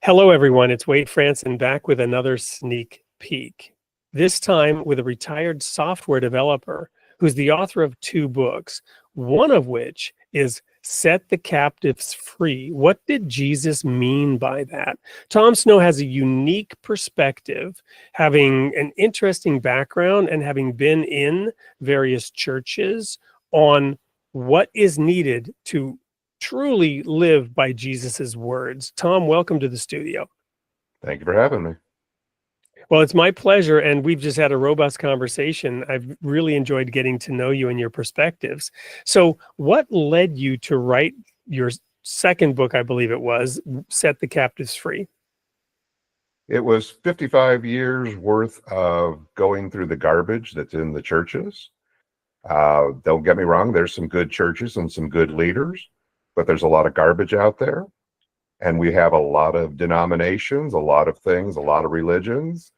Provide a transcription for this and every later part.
Hello, everyone. It's Wade Franson back with another sneak peek. This time with a retired software developer who's the author of 2 books, one of which is Set the Captives Free. What did Jesus mean by that? Tom Snow has a unique perspective, having an interesting background and having been in various churches on what is needed to truly live by Jesus's words. Tom, welcome to the studio. Thank you for having me. Well, it's my pleasure, and we've just had a robust conversation. I've really enjoyed getting to know you and your perspectives. So what led you to write your second book, I believe it was, Set the Captives Free? It was 55 years worth of going through the garbage that's in the churches. Don't get me wrong, there's some good churches and some good leaders, but there's a lot of garbage out there. And we have a lot of denominations, a lot of things, a lot of religions.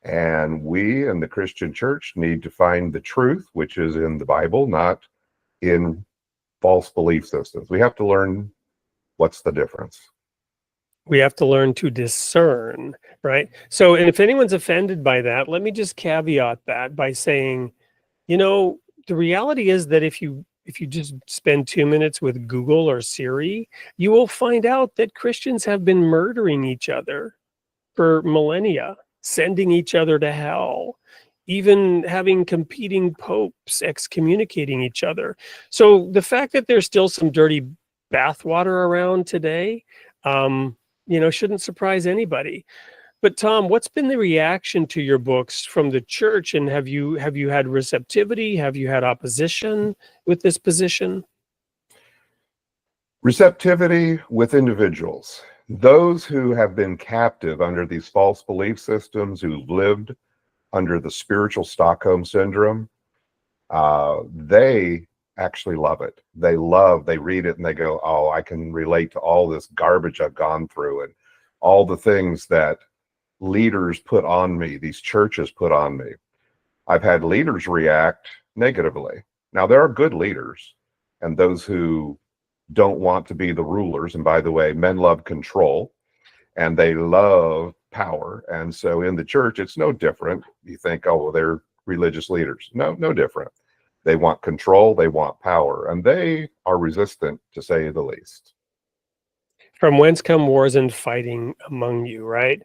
And we in the Christian church need to find the truth, which is in the Bible, not in false belief systems. We have to learn what's the difference. We have to learn to discern, right? So, and if anyone's offended by that, let me just caveat that by saying, the reality is that if you just spend 2 minutes with Google or Siri, you will find out that Christians have been murdering each other for millennia, sending each other to hell, even having competing popes excommunicating each other. So the fact that there's still some dirty bathwater around today, shouldn't surprise anybody. But Tom, what's been the reaction to your books from the church, and have you had receptivity? Have you had opposition with this position? Receptivity with individuals, those who have been captive under these false belief systems, who've lived under the spiritual Stockholm syndrome. They actually love it. They read it and they go, oh, I can relate to all this garbage I've gone through and all the things that leaders put on me, these churches put on me. I've had leaders react negatively. Now, there are good leaders and those who don't want to be the rulers. And by the way, men love control and they love power. And so in the church, it's no different. You think, oh, well, they're religious leaders. No different. They want control, they want power, and they are resistant, to say the least. From whence come wars and fighting among you, right?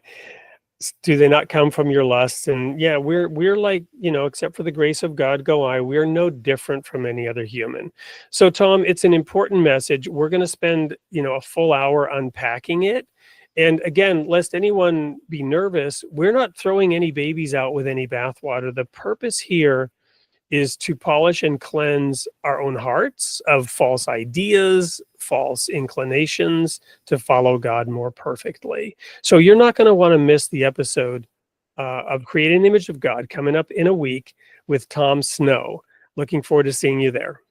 Do they not come from your lusts? And yeah, we're like, except for the grace of God go I, we're no different from any other human. So Tom, it's an important message. We're going to spend, a full hour unpacking it. And again, lest anyone be nervous, we're not throwing any babies out with any bathwater. The purpose here is to polish and cleanse our own hearts of false ideas, false inclinations, to follow God more perfectly. So you're not going to want to miss the episode of Creating an Image of God coming up in a week with Tom Snow. Looking forward to seeing you there.